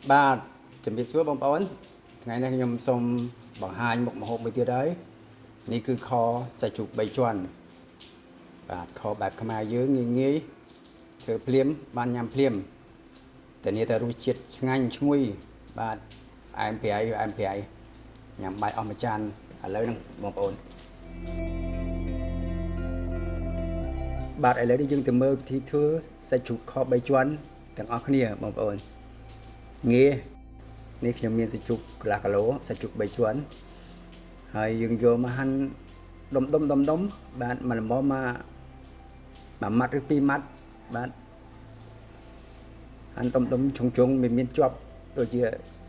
បាទជំរាបសួរបងប្អូនថ្ងៃនេះខ្ញុំសូមបង្ហាញមុខម្ហូបមួយទៀតហើយនេះគឺខសាច់ជ្រូក3ជាន់បាទខបែបខ្មែរយើងងាយធ្វើភ្លាមបានញ៉ាំភ្លាមតែនេះតែរសជាតិឆ្ងាញ់ឈ្ងុយបាទផ្អែមប្រៃញ៉ាំបាយអស់មួយចានឥឡូវហ្នឹងបងប្អូនបាទឥឡូវនេះយើងទៅមើលវិធីធ្វើសាច់ជ្រូកខ3ជាន់ទាំងអស់គ្នាបងប្អូនងាយនេះខ្ញុំមានសាច់ជ្រូកកន្លះគីឡូសាច់ជ្រូក3ជាន់ហើយយើងយកមកហាន់ដុំបាទមកល្មមមកម៉ាត់ឬ2ម៉ាត់បាទហាន់ដុំជុងមានជាប់ដូចជា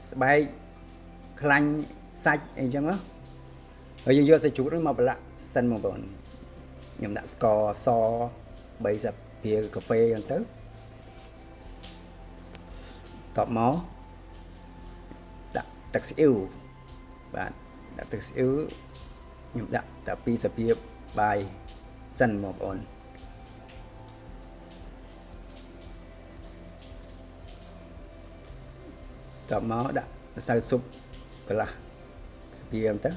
ស្បែកខ្លាញ់សាច់អីចឹងហើយយើងយកសាច់ជ្រូកនេះមកប្រឡាក់សិនបងប្អូនខ្ញុំដាក់ស្ករស3ស្លាបព្រាកាហ្វេហ្នឹងទៅតបមកដាក់ទឹកស៊ីអ៊ីវបាទដាក់ទឹកស៊ីអ៊ីវខ្ញុំដាក់តែ2ស្លាបព្រាបាយសិនបងប្អូនតបមកដាក់ម្សៅស៊ុបកន្លះស្លាបព្រាហ្នឹងទៅ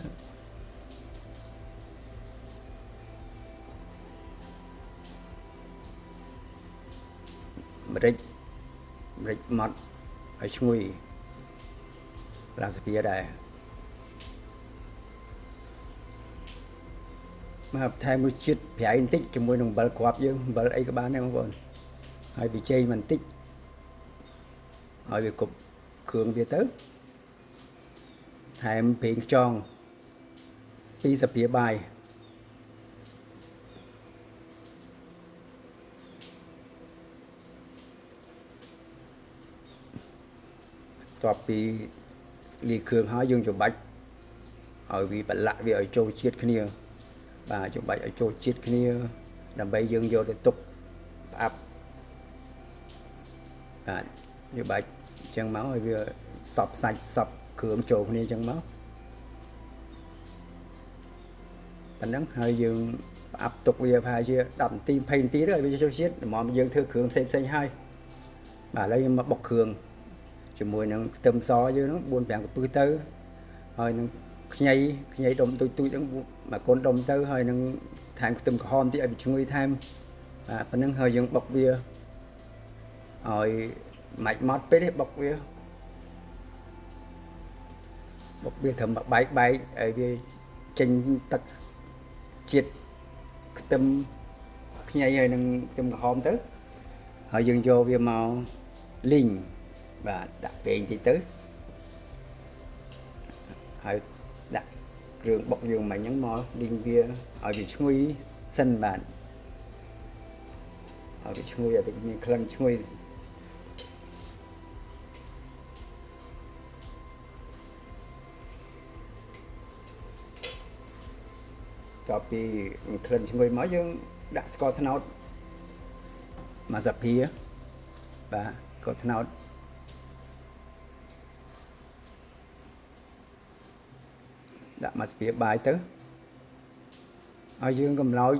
ម្រេចម៉ត់ឲ្យឈ្ងុយឡាសាភាដែរមកថែមរសជាតិប្រៃបន្តិចជាមួយនឹងអំបិលគ្រាប់យើងអំបិលអីក៏បានដែរបងប្អូនហើយប៊ីចេងបន្តិចឲ្យវាគ្រប់គ្រឿងវាទៅថែមប្រេងខ្យង2ស្លាបព្រាបាយតបពីលាយគ្រឿងហើយយើងច្របាច់ឲ្យវាប្រឡាក់វាឲ្យចូលជាតិគ្នាបាទច្របាច់ឲ្យចូលជាតិគ្នាដើម្បីយើងយកទៅទុកផ្អាប់បាទច្របាច់អញ្ចឹងមកឲ្យវាសប់សាច់សប់គ្រឿងចូលគ្នាអញ្ចឹងមកប៉ុណ្ណឹងហើយយើងផ្អាប់ទុកវាប្រហែលជា10នាទី20នាទីទៅឲ្យវាចូលជាតិល្មមយើងធ្វើគ្រឿងផ្សេងហើយបាទឥឡូវខ្ញុំមកបុកគ្រឿងជាមួយនឹងខ្ទឹមសយើងហ្នឹង4-5កំពឹសទៅហើយនឹងខ្ញីដុំទុយហ្នឹងមួយកូនដុំទៅហើយនឹងថែមខ្ទឹមក្រហមតិចឲ្យវាឈ្ងុយថែមបាទប៉ុណ្ណឹងហើយយើងបុកវាឲ្យម៉ាច់ម៉ត់ពេកទេបុកវាត្រឹមបែកឲ្យវាចេញទឹកជាតិខ្ទឹមខ្ញីហើយនឹងខ្ទឹមក្រហមទៅហើយយើងយកវាមកលីងបាទដាក់ប្រេងតិចទៅហើយដាក់គ្រឿងបុកយើងមិញហ្នឹងមកលីងវាឲ្យវាឈ្ងុយសិនបាទឲ្យវាឈ្ងុយឲ្យវាមានក្លិនឈ្ងុយតពីក្លិនឈ្ងុយមកយើងដាក់ស្ករត្នោតមួយស្លាបព្រាបាទស្ករត្នោតដាក់មួយស្លាបព្រាបាយទៅហើយយើងកំឡោច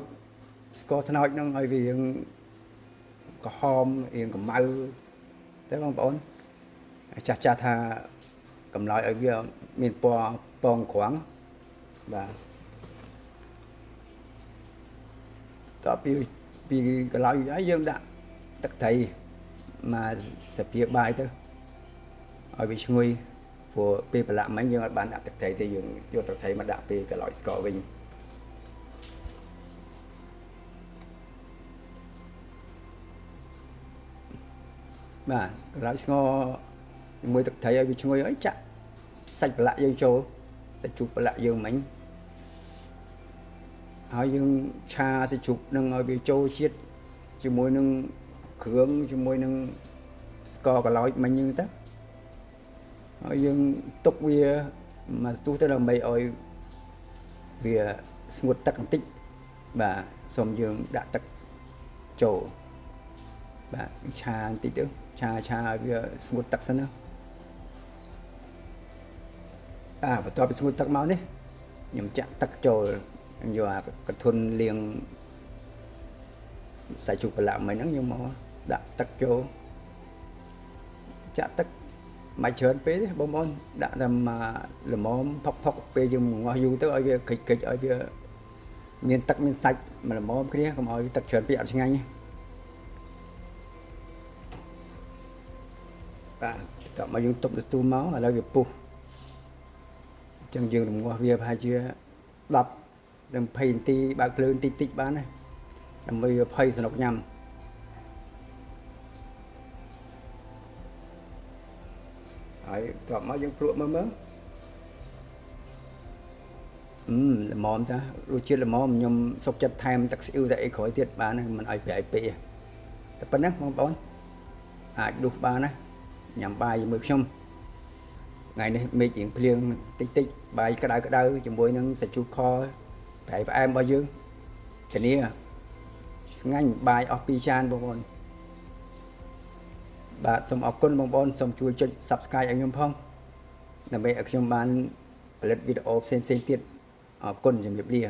ស្ករត្នោតហ្នឹងឲ្យវាយើងក្រហមរៀងកម្ៅទៅបងប្អូនចាស់ថាកំឡោចឲ្យវាមានពណ៌ពងក្រាំងបាទតពីកន្លោចហើយយើងដាក់ទឹកត្រីមកស្លាបព្រាបាយទៅឲ្យវាឈ្ងុយព្រោះពេលប្រឡាក់មិញយើងអត់បានដាក់ទឹកត្រីទេយើងយកទឹកត្រីមកដាក់ពេលកន្លោចស្ករវិញបាទកន្លោចស្ងោជាមួយទឹកត្រីឲ្យវាឈ្ងុយហើយចាក់សាច់ប្រឡាក់យើងចូលសាច់ជ្រូកប្រឡាក់យើងមិញហើយយើងឆាសាច់ជ្រូកនឹងឲ្យវាចូលជាតិជាមួយនឹងគ្រឿងជាមួយនឹងស្ករកន្លោចមិញហ្នឹងទៅហើយយើងទុកវាមកស្ទុះទៅដើម្បីឲ្យវាស្ងួតទឹកបន្តិចបាទសូមយើងដាក់ទឹកចូលបាទឆាបន្តិចទៅឆាឲ្យវាស្ងួតទឹកសិនណាបន្ទាប់ពីស្ងួតទឹកមកនេះខ្ញុំចាក់ទឹកចូលយកអាកធុនលាងសាច់ជ្រូកប្រឡាក់មិញហ្នឹងខ្ញុំមកដាក់ទឹកចូលចាក់ទឹក mày chớn pé đấy bom bom đã làm mà là món phọc pé dùng ngõ du tới ở kia kịch ở kia miền tắc miền sạch mà là món cái đấy không ở tắc chớn pé ăn ngay nhé và tạo mà dùng tục tu máu là cái pu chẳng dừng làm ngõ việc hai chưa đập đừng phèn ti bạc lươn tích bán này làm bây phơi sọc nhầm ấy tạo mà dùng lụa mơ là mồm ta rồi chưa là mồm nhom sọc chặt tham tắc yêu dậy khỏi tiết bán này mình ai phải pì tập bắn á mong bón đục ba này nhằm bài mực xong ngày này mấy chuyện liền tích bài cái đau cho mỗi năng sẽ chụp kho phải em bao nhiêu cái này ngay bài ở chan bông bồn bạn xong ở con bông bồn xong chui cho subscribe anh em không là mấy ở trong ban lật video xem tiết ở con dùm nghiệp đi